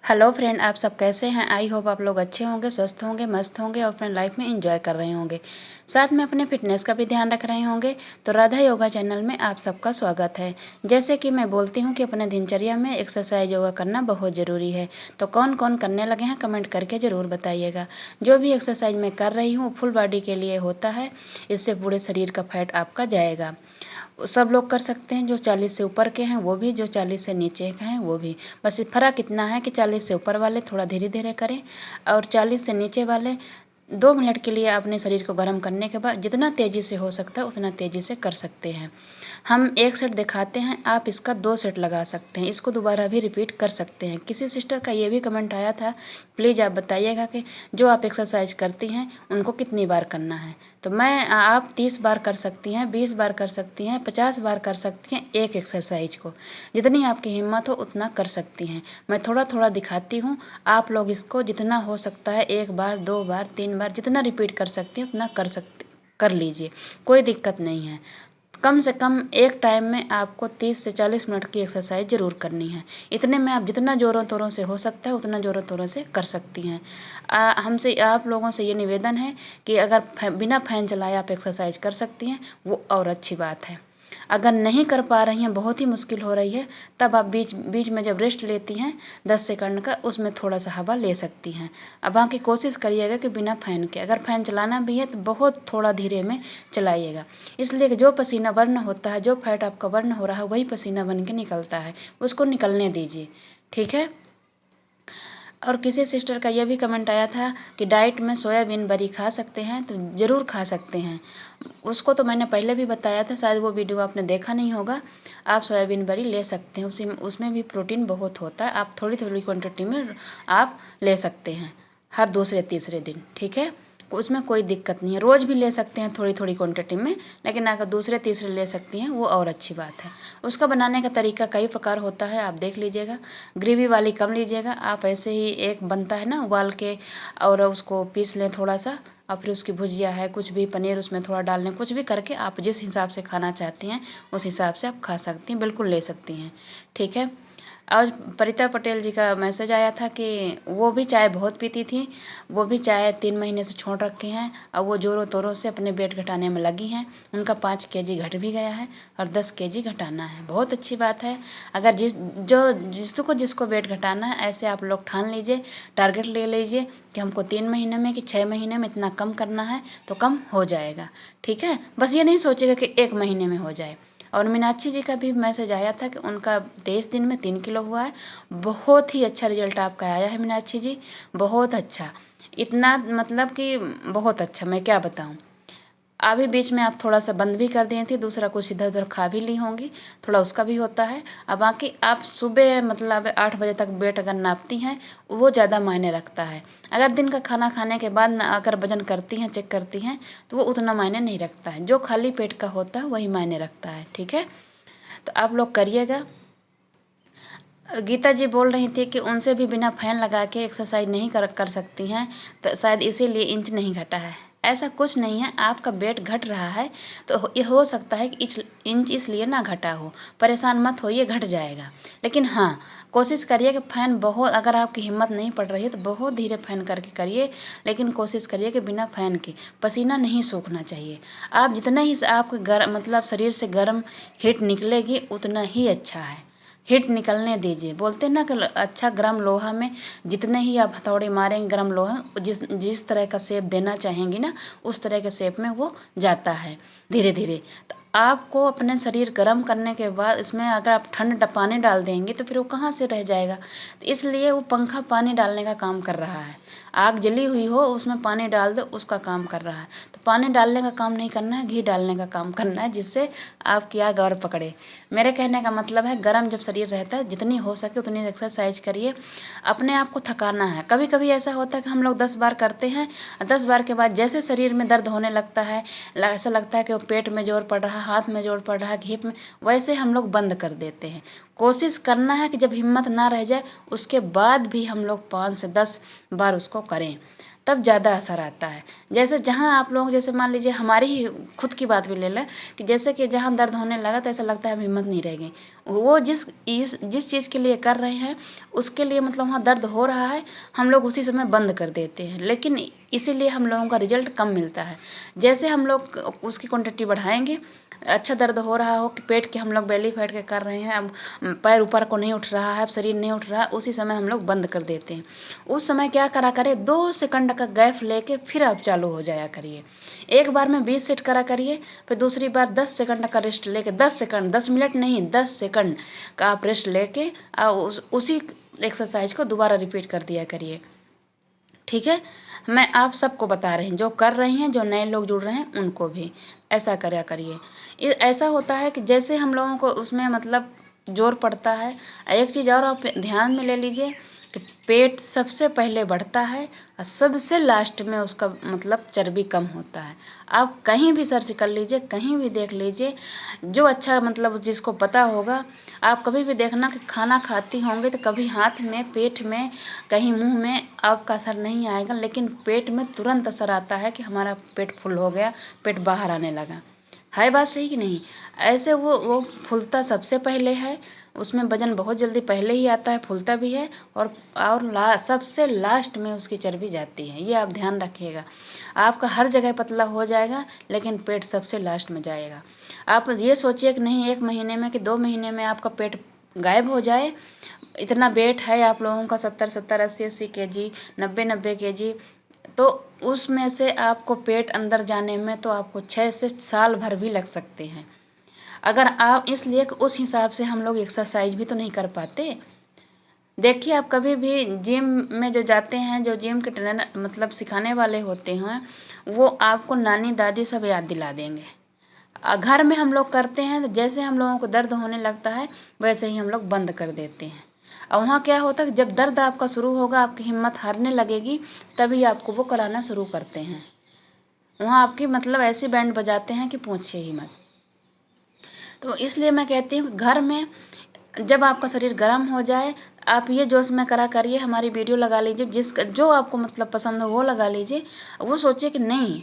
Hello friend, आप सब कैसे हैं। आई होप आप लोग अच्छे होंगे, स्वस्थ होंगे, मस्त होंगे और अपने लाइफ में एंजॉय कर रहे होंगे। साथ में अपने फिटनेस का भी ध्यान रख रहे होंगे। तो राधा योगा चैनल में आप सबका स्वागत है। जैसे कि मैं बोलती हूं कि अपने दिनचर्या में एक्सरसाइज योगा करना बहुत ज़रूरी है। तो कौन कौन करने लगे हैं कमेंट करके ज़रूर बताइएगा। जो भी एक्सरसाइज मैं कर रही हूँ फुल बॉडी के लिए होता है। इससे पूरे शरीर का फैट आपका जाएगा। सब लोग कर सकते हैं, जो 40 से ऊपर के हैं वो भी, जो 40 से नीचे के हैं वो भी। बस फ़र्क इतना है कि 40 से ऊपर वाले थोड़ा धीरे धीरे करें और 40 से नीचे वाले 2 मिनट के लिए अपने शरीर को गर्म करने के बाद जितना तेज़ी से हो सकता है उतना तेज़ी से कर सकते हैं। हम एक सेट दिखाते हैं, आप इसका 2 सेट लगा सकते हैं। इसको दोबारा भी रिपीट कर सकते हैं। किसी सिस्टर का ये भी कमेंट आया था, प्लीज़ आप बताइएगा कि जो आप एक्सरसाइज करती हैं उनको कितनी बार करना है। तो आप 30 बार कर सकती हैं, 20 बार कर सकती हैं, 50 बार कर सकती हैं एक एक्सरसाइज को। जितनी आपकी हिम्मत हो उतना कर सकती हैं। मैं थोड़ा थोड़ा दिखाती हूँ, आप लोग इसको जितना हो सकता है 1 बार, 2 बार, 3 बार जितना रिपीट कर सकती हैं उतना कर लीजिए। कोई दिक्कत नहीं है। कम से कम एक टाइम में आपको 30 से 40 मिनट की एक्सरसाइज ज़रूर करनी है। इतने में आप जितना ज़ोरों तोरों से हो सकता है उतना ज़ोरों तोरों से कर सकती हैं। हमसे आप लोगों से ये निवेदन है कि अगर बिना फ़ैन चलाए आप एक्सरसाइज कर सकती हैं वो और अच्छी बात है। अगर नहीं कर पा रही हैं, बहुत ही मुश्किल हो रही है, तब आप बीच बीच में जब रेस्ट लेती हैं 10 सेकंड का, उसमें थोड़ा सा हवा ले सकती हैं। अब बाकी कोशिश करिएगा कि बिना फ़ैन के, अगर फ़ैन चलाना भी है तो बहुत थोड़ा धीरे में चलाइएगा। इसलिए कि जो पसीना बर्न होता है, जो फैट आपका बर्न हो रहा है वही पसीना बन के निकलता है, उसको निकलने दीजिए। ठीक है। और किसी सिस्टर का यह भी कमेंट आया था कि डाइट में सोयाबीन बरी खा सकते हैं, तो ज़रूर खा सकते हैं। उसको तो मैंने पहले भी बताया था, शायद वो वीडियो आपने देखा नहीं होगा। आप सोयाबीन बरी ले सकते हैं, उसमें भी प्रोटीन बहुत होता है। आप थोड़ी थोड़ी क्वांटिटी में आप ले सकते हैं हर दूसरे तीसरे दिन। ठीक है, उसमें कोई दिक्कत नहीं है। रोज़ भी ले सकते हैं थोड़ी थोड़ी क्वांटिटी में, लेकिन अगर दूसरे तीसरे ले सकती हैं वो और अच्छी बात है। उसका बनाने का तरीका कई प्रकार होता है, आप देख लीजिएगा। ग्रेवी वाली कम लीजिएगा। आप ऐसे ही एक बनता है ना, उबाल के और उसको पीस लें थोड़ा सा, और फिर उसकी भुजिया है, कुछ भी पनीर उसमें थोड़ा डाल लें, कुछ भी करके आप जिस हिसाब से खाना चाहती हैं उस हिसाब से आप खा सकती हैं, बिल्कुल ले सकती हैं। ठीक है। आज परिता पटेल जी का मैसेज आया था कि वो भी चाय बहुत पीती थी, वो भी चाय 3 महीने से छोड़ रखे हैं और वो ज़ोरों तोरों से अपने वेट घटाने में लगी हैं। उनका 5 kg घट भी गया है और 10 kg घटाना है। बहुत अच्छी बात है। अगर जिसको जिसको वेट घटाना है, ऐसे आप लोग ठान लीजिए, टारगेट ले लीजिए कि हमको 3 महीने में कि 6 महीने में इतना कम करना है, तो कम हो जाएगा। ठीक है। बस ये नहीं सोचेगा कि 1 महीने में हो जाए। और मीनाक्षी जी का भी मैसेज आया था कि उनका 23 दिन में 3 किलो हुआ है। बहुत ही अच्छा रिजल्ट आपका आया है मीनाक्षी जी, बहुत अच्छा। इतना मतलब कि बहुत अच्छा, मैं क्या बताऊं। अभी बीच में आप थोड़ा सा बंद भी कर दिए थे, दूसरा कुछ इधर उधर खा भी ली होंगी, थोड़ा उसका भी होता है। अब बाकी आप सुबह मतलब 8 बजे तक वेट अगर नापती हैं वो ज़्यादा मायने रखता है। अगर दिन का खाना खाने के बाद अगर वजन करती हैं, चेक करती हैं, तो वो उतना मायने नहीं रखता है। जो खाली पेट का होता है वही मायने रखता है। ठीक है। तो आप लोग करिएगा। गीता जी बोल रही थी कि उनसे भी बिना फैन लगा के एक्सरसाइज नहीं कर सकती हैं, तो शायद इसीलिए इंच नहीं घटा है। ऐसा कुछ नहीं है, आपका वेट घट रहा है तो ये हो सकता है कि इंच इसलिए ना घटा हो। परेशान मत होइए, घट जाएगा। लेकिन हाँ, कोशिश करिए कि फ़ैन बहुत, अगर आपकी हिम्मत नहीं पड़ रही है तो बहुत धीरे फ़ैन करके करिए, लेकिन कोशिश करिए कि बिना फ़ैन के। पसीना नहीं सूखना चाहिए। आप जितना ही आपके गर्म मतलब शरीर से गर्म हीट निकलेगी उतना ही अच्छा है। हीट निकलने दीजिए। बोलते हैं ना कि अच्छा गर्म लोहा में जितने ही आप हथौड़े मारेंगे, गर्म लोहा जिस जिस तरह का शेप देना चाहेंगी ना, उस तरह के शेप में वो जाता है धीरे धीरे। तो आपको अपने शरीर गर्म करने के बाद इसमें अगर आप ठंड पानी डाल देंगे तो फिर वो कहाँ से रह जाएगा। तो इसलिए वो पंखा पानी डालने का काम कर रहा है। आग जली हुई हो उसमें पानी डाल दो, उसका काम कर रहा है। तो पानी डालने का काम नहीं करना है, घी डालने का काम करना है, जिससे आपकी आग और पकड़े। मेरे कहने का मतलब है, गर्म जब शरीर रहता है जितनी हो सके उतनी एक्सरसाइज करिए। अपने आप को थकाना है। कभी कभी ऐसा होता है कि हम लोग 10 बार करते हैं, 10 बार के बाद जैसे शरीर में दर्द होने लगता है, ऐसा लगता है कि वो पेट में जोर पड़ रहा है, हाथ में जोर पड़ रहा है, हिप में, वैसे हम लोग बंद कर देते हैं। कोशिश करना है कि जब हिम्मत ना रह जाए उसके बाद भी हम लोग 5 से 10 बार उसको करें। तब ज़्यादा असर आता है। जैसे जहाँ आप लोग, जैसे मान लीजिए हमारी ही खुद की बात भी ले लें कि जैसे कि जहाँ दर्द होने लगा तो ऐसा लगता है अब हिम्मत नहीं रहेगी। वो जिस चीज़ के लिए कर रहे हैं उसके लिए मतलब वहाँ दर्द हो रहा है, हम लोग उसी समय बंद कर देते हैं, लेकिन इसीलिए हम लोगों का रिजल्ट कम मिलता है। जैसे हम लोग उसकी क्वांटिटी बढ़ाएंगे, अच्छा दर्द हो रहा हो कि पेट के हम लोग बेली फैट के कर रहे हैं, अब पैर ऊपर को नहीं उठ रहा है, अब शरीर नहीं उठ रहा है, उसी समय हम लोग बंद कर देते हैं। उस समय क्या करा करें, 2 सेकंड का गैप लेके फिर आप चालू हो जाया करिए। एक बार में 20 सेट करा करिए, फिर दूसरी बार 10 सेकंड का रेस्ट लेके, 10 सेकंड, 10 मिनट नहीं, 10 सेकंड का आप रेस्ट लेके उसी एक्सरसाइज को दोबारा रिपीट कर दिया करिए। ठीक है, मैं आप सबको बता रही हूँ, जो कर रही हैं, जो नए लोग जुड़ रहे हैं उनको भी ऐसा करा करिए। ऐसा होता है कि जैसे हम लोगों को उसमें मतलब जोर पड़ता है। एक चीज़ और आप ध्यान में ले लीजिए कि पेट सबसे पहले बढ़ता है और सबसे लास्ट में उसका मतलब चर्बी कम होता है। आप कहीं भी सर्च कर लीजिए, कहीं भी देख लीजिए, जो अच्छा मतलब जिसको पता होगा। आप कभी भी देखना कि खाना खाती होंगे तो कभी हाथ में, पेट में, कहीं मुंह में आपका असर नहीं आएगा, लेकिन पेट में तुरंत असर आता है कि हमारा पेट फुल हो गया, पेट बाहर आने लगा। है बात सही कि नहीं? ऐसे वो फूलता सबसे पहले है, उसमें वजन बहुत जल्दी पहले ही आता है, फूलता भी है, और सबसे लास्ट में उसकी चर्बी जाती है। ये आप ध्यान रखिएगा। आपका हर जगह पतला हो जाएगा, लेकिन पेट सबसे लास्ट में जाएगा। आप ये सोचिए कि नहीं 1 महीने में कि 2 महीने में आपका पेट गायब हो जाए। इतना वेट है आप लोगों का 70-70, 80-80 केजी, 90-90 केजी, तो उसमें से आपको पेट अंदर जाने में तो आपको 6 से साल भर भी लग सकते हैं। अगर आप इसलिए कि उस हिसाब से हम लोग एक्सरसाइज भी तो नहीं कर पाते। देखिए, आप कभी भी जिम में जो जाते हैं, जो जिम के ट्रेनर मतलब सिखाने वाले होते हैं, वो आपको नानी दादी सब याद दिला देंगे। घर में हम लोग करते हैं तो जैसे हम लोगों को दर्द होने लगता है वैसे ही हम लोग बंद कर देते हैं। और वहाँ क्या होता है कि जब दर्द आपका शुरू होगा, आपकी हिम्मत हारने लगेगी, तभी आपको वो कराना शुरू करते हैं। वहाँ आपकी मतलब ऐसी बैंड बजाते हैं कि पूछिए ही मत। तो इसलिए मैं कहती हूँ घर में जब आपका शरीर गर्म हो जाए, आप ये जोश में करा करिए, हमारी वीडियो लगा लीजिए, जो आपको मतलब पसंद हो वो लगा लीजिए। वो सोचिए कि नहीं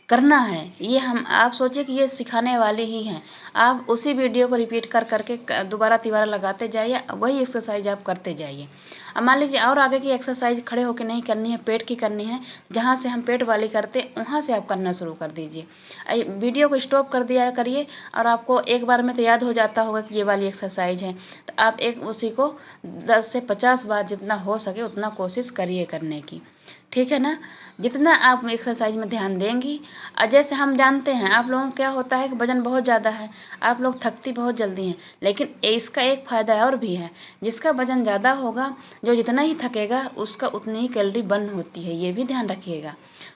करना है ये, हम आप सोचिए कि ये सिखाने वाले ही हैं। आप उसी वीडियो को रिपीट कर करके दोबारा तिबारा लगाते जाइए, वही एक्सरसाइज आप करते जाइए। अब मान लीजिए और आगे की एक्सरसाइज खड़े होकर नहीं करनी है, पेट की करनी है, जहाँ से हम पेट वाली करते वहाँ से आप करना शुरू कर दीजिए। वीडियो को स्टॉप कर दिया करिए, और आपको एक बार में तो याद हो जाता होगा कि ये वाली एक्सरसाइज है, तो आप उसी को 10 से 50 बार जितना हो सके उतना कोशिश करिए करने की। ठीक है ना? जितना आप एक्सरसाइज में ध्यान देंगी, जैसे हम जानते हैं आप लोगों को क्या होता है कि वजन बहुत ज़्यादा है, आप लोग थकती बहुत जल्दी हैं, लेकिन इसका एक फ़ायदा और भी है। जिसका वजन ज़्यादा होगा, जो जितना ही थकेगा उसका उतनी ही कैलोरी बर्न होती है, ये भी ध्यान रखिएगा।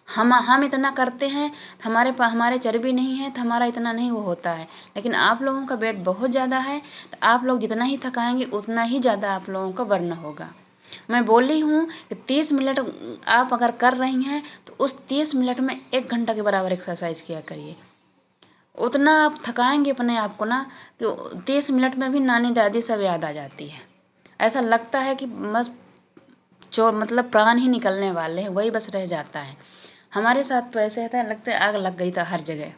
हम इतना करते हैं, हमारे चर्बी नहीं है तो हमारा इतना नहीं वो होता है, लेकिन आप लोगों का वेट बहुत ज़्यादा है, तो आप लोग जितना ही थकाएंगे उतना ही ज़्यादा आप लोगों का बर्न होगा। मैं बोली हूँ कि 30 मिनट आप अगर कर रही हैं तो उस 30 मिनट में 1 घंटा के बराबर एक्सरसाइज किया करिए। उतना आप थकाएंगे अपने आप को ना कि 30 मिनट में भी नानी दादी सब याद आ जाती है। ऐसा लगता है कि बस मतलब प्राण ही निकलने वाले हैं, वही बस रह जाता है। हमारे साथ तो ऐसे होता है, लगता है आग लग गई था हर जगह।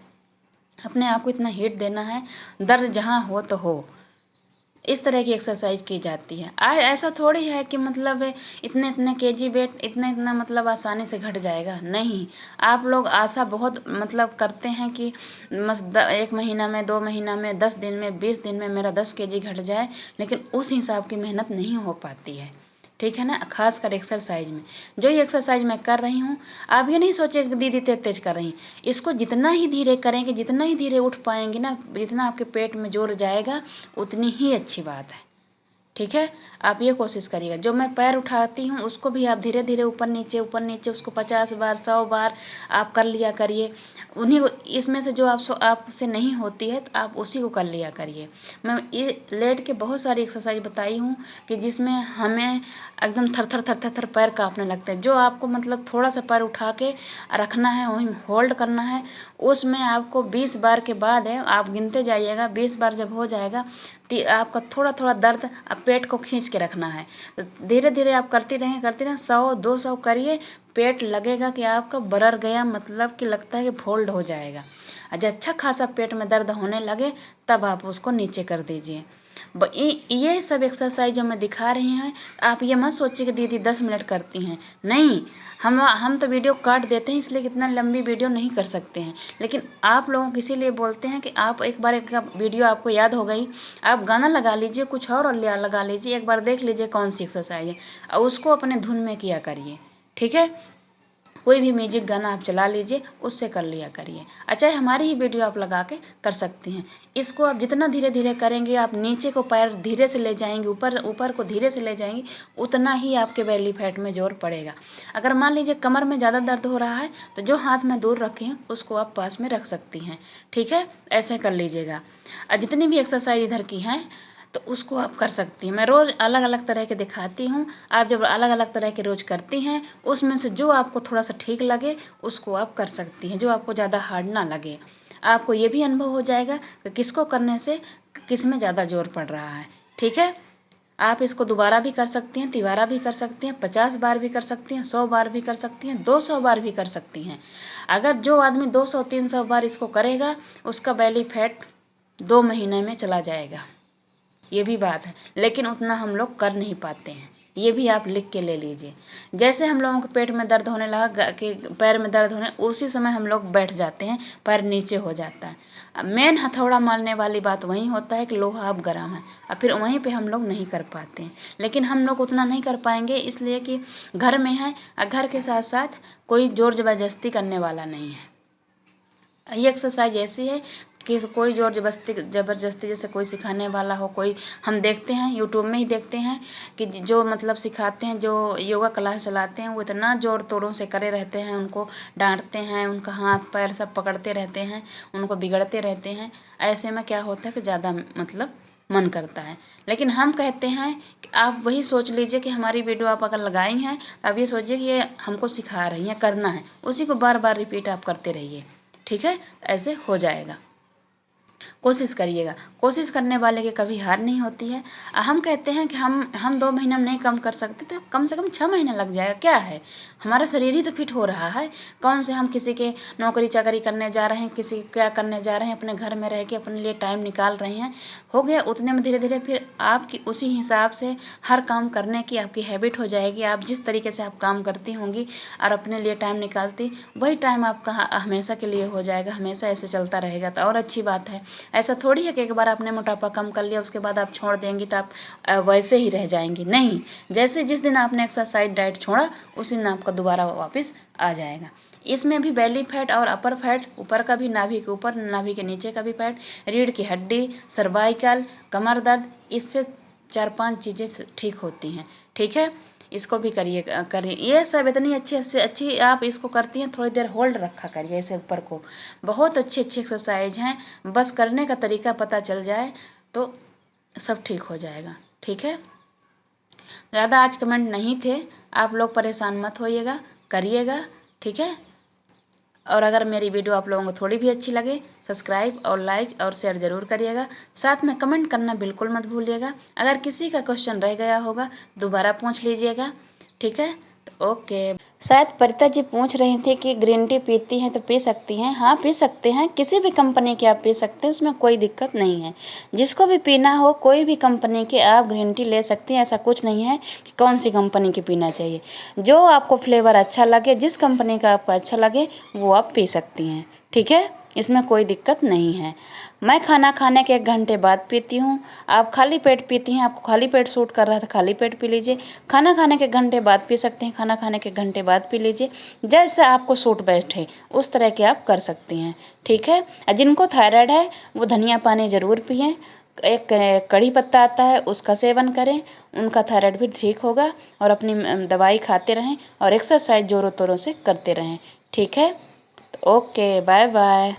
अपने आप को इतना हीट देना है, दर्द जहाँ हो तो हो, इस तरह की एक्सरसाइज की जाती है। ऐसा थोड़ी है कि मतलब इतने इतने केजी वेट इतना इतना मतलब आसानी से घट जाएगा, नहीं। आप लोग आशा बहुत मतलब करते हैं कि 1 महीना में, 2 महीना में, 10 दिन में, 20 दिन में मेरा 10 केजी घट जाए, लेकिन उस हिसाब की मेहनत नहीं हो पाती है। ठीक है ना? खास कर एक्सरसाइज में, जो ये एक्सरसाइज मैं कर रही हूँ, आप ये नहीं सोचे कि दीदी तेज तेज कर रही हैं। इसको जितना ही धीरे करेंगे, जितना ही धीरे उठ पाएंगे ना, जितना आपके पेट में जोर जाएगा उतनी ही अच्छी बात है। ठीक है? आप ये कोशिश करिएगा। जो मैं पैर उठाती हूँ उसको भी आप धीरे धीरे ऊपर नीचे उसको 50 बार, 100 बार आप कर लिया करिए। उन्हीं को, इसमें से जो आपसे नहीं होती है तो आप उसी को कर लिया करिए। मैं ये लेट के बहुत सारी एक्सरसाइज बताई हूँ कि जिसमें हमें एकदम थर थर थर थर थर पैर काँपने लगते हैं। जो आपको मतलब थोड़ा सा पैर उठा के रखना है, वहीं होल्ड करना है, उसमें आपको 20 बार के बाद है, आप गिनते जाइएगा, 20 बार जब हो जाएगा आपका थोड़ा थोड़ा दर्द अब पेट को खींच के रखना है। तो धीरे धीरे आप करते रहें 100-200 करिए। पेट लगेगा कि आपका बरर गया, मतलब कि लगता है कि फोल्ड हो जाएगा। जब अच्छा खासा पेट में दर्द होने लगे तब आप उसको नीचे कर दीजिए। ये सब एक्सरसाइज जो मैं दिखा रही हैं, आप ये मत सोचिए कि दीदी 10 मिनट करती हैं। नहीं, हम तो वीडियो काट देते हैं, इसलिए कितना लंबी वीडियो नहीं कर सकते हैं। लेकिन आप लोगों को इसीलिए बोलते हैं कि आप एक बार एक वीडियो आपको याद हो गई, आप गाना लगा लीजिए, कुछ और लगा लीजिए, एक बार देख लीजिए कौन सी एक्सरसाइज है और उसको अपने धुन में किया करिए। ठीक है, कोई भी म्यूजिक गाना आप चला लीजिए, उससे कर लिया करिए। अच्छा, हमारी ही वीडियो आप लगा के कर सकती हैं। इसको आप जितना धीरे धीरे करेंगे, आप नीचे को पैर धीरे से ले जाएंगे, ऊपर को धीरे से ले जाएंगे, उतना ही आपके बेली फैट में जोर पड़ेगा। अगर मान लीजिए कमर में ज़्यादा दर्द हो रहा है तो जो हाथ में दूर रखे हैं उसको आप पास में रख सकती हैं। ठीक है, ऐसे कर लीजिएगा। और जितनी भी एक्सरसाइज इधर की हैं तो उसको आप कर सकती हैं। मैं रोज़ अलग अलग तरह के दिखाती हूँ। आप जब अलग अलग तरह के रोज़ करती हैं, उसमें से जो आपको थोड़ा सा ठीक लगे उसको आप कर सकती हैं, जो आपको ज़्यादा हार्ड ना लगे। आपको ये भी अनुभव हो जाएगा कि किसको करने से किस में ज़्यादा जोर पड़ रहा है। ठीक है, आप इसको दोबारा भी कर सकती हैं, तिबारा भी कर सकती हैं, 50 बार भी कर सकती हैं, 100 बार भी कर सकती हैं, 200 बार भी कर सकती हैं। अगर जो आदमी 200-300 बार इसको करेगा, उसका बेली फैट 2 महीने में चला जाएगा। ये भी बात है, लेकिन उतना हम लोग कर नहीं पाते हैं। ये भी आप लिख के ले लीजिए। जैसे हम लोगों को पेट में दर्द होने लगा कि पैर में दर्द होने, उसी समय हम लोग बैठ जाते हैं, पैर नीचे हो जाता है। मेन हथौड़ा मारने वाली बात वहीं होता है कि लोहा अब गर्म है, और फिर वहीं पे हम लोग नहीं कर पाते हैं। लेकिन हम लोग उतना नहीं कर पाएंगे, इसलिए कि घर में है और घर के साथ साथ कोई जोर ज़बरदस्ती करने वाला नहीं है। ये एक्सरसाइज ऐसी है कि कोई जोर ज़बरदस्ती जैसे कोई सिखाने वाला हो, कोई हम देखते हैं यूट्यूब में ही देखते हैं कि जो मतलब सिखाते हैं, जो योगा क्लास चलाते हैं, वो इतना जोर तोड़ों से करे रहते हैं, उनको डांटते हैं, उनका हाथ पैर सब पकड़ते रहते हैं, उनको बिगड़ते रहते हैं। ऐसे में क्या होता है कि ज़्यादा मतलब मन करता है। लेकिन हम कहते हैं कि आप वही सोच लीजिए कि हमारी वीडियो आप अगर लगाई हैं तो आप ये सोचिए कि ये हमको सिखा रही हैं, करना है, उसी को बार बार रिपीट आप करते रहिए। ठीक है, ऐसे हो जाएगा। कोशिश करिएगा, कोशिश करने वाले की कभी हार नहीं होती है। हम कहते हैं कि हम 2 महीने में नहीं कम कर सकते, तो कम से कम 6 महीने लग जाएगा, क्या है, हमारा शरीर ही तो फिट हो रहा है। कौन से हम किसी के नौकरी चाकरी करने जा रहे हैं, किसी क्या करने जा रहे हैं, अपने घर में रह के अपने लिए टाइम निकाल रहे हैं। हो गया उतने में धीरे धीरे फिर आपकी उसी हिसाब से हर काम करने की आपकी हैबिट हो जाएगी। आप जिस तरीके से आप काम करती होंगी और अपने लिए टाइम निकालती, वही टाइम आपका हमेशा के लिए हो जाएगा, हमेशा ऐसे चलता रहेगा तो और अच्छी बात है। ऐसा थोड़ी है कि एक बार आपने मोटापा कम कर लिया उसके बाद आप छोड़ देंगी तो आप वैसे ही रह जाएंगी। नहीं, जैसे जिस दिन आपने एक्सरसाइज डाइट छोड़ा उसी दिन आपका दोबारा वापस आ जाएगा। इसमें भी बेली फैट और अपर फैट, ऊपर का भी, नाभि के ऊपर नाभि के नीचे का भी फैट, रीढ़ की हड्डी, सर्वाइकल, कमर दर्द, इससे 4-5 चीज़ें ठीक होती हैं। ठीक है, इसको भी करिए। ये सब इतनी अच्छी आप इसको करती हैं, थोड़ी देर होल्ड रखा करिए इसे ऊपर को। बहुत अच्छी एक्सरसाइज हैं, बस करने का तरीका पता चल जाए तो सब ठीक हो जाएगा। ठीक है, ज़्यादा आज कमेंट नहीं थे, आप लोग परेशान मत होइएगा, करिएगा। ठीक है, और अगर मेरी वीडियो आप लोगों को थोड़ी भी अच्छी लगे, सब्सक्राइब और लाइक और शेयर ज़रूर करिएगा। साथ में कमेंट करना बिल्कुल मत भूलिएगा। अगर किसी का क्वेश्चन रह गया होगा दोबारा पूछ लीजिएगा। ठीक है, तो ओके। शायद परिता जी पूछ रही थी कि ग्रीन टी पीती हैं तो पी सकती हैं। हाँ, पी सकते हैं, किसी भी कंपनी के आप पी सकते हैं, उसमें कोई दिक्कत नहीं है। जिसको भी पीना हो, कोई भी कंपनी के आप ग्रीन टी ले सकती हैं। ऐसा कुछ नहीं है कि कौन सी कंपनी की पीना चाहिए। जो आपको फ्लेवर अच्छा लगे, जिस कंपनी का आपको अच्छा लगे वो आप पी सकती हैं। ठीक है, इसमें कोई दिक्कत नहीं है। मैं खाना खाने के 1 घंटे बाद पीती हूँ। आप खाली पेट पीती हैं, आपको खाली पेट सूट कर रहा था, खाली पेट पी लीजिए। खाना खाने के 1 घंटे बाद पी सकते हैं, खाना खाने के 1 घंटे बाद पी लीजिए। जैसे आपको सूट बैठे उस तरह के आप कर सकती हैं। ठीक है, जिनको थायराइड है वो धनिया पानी ज़रूर पिएँ। एक कड़ी पत्ता आता है, उसका सेवन करें, उनका थायराइड भी ठीक होगा। और अपनी दवाई खाते रहें और एक्सरसाइज ज़ोरों तोरों से करते रहें। ठीक है, तो ओके, बाय बाय।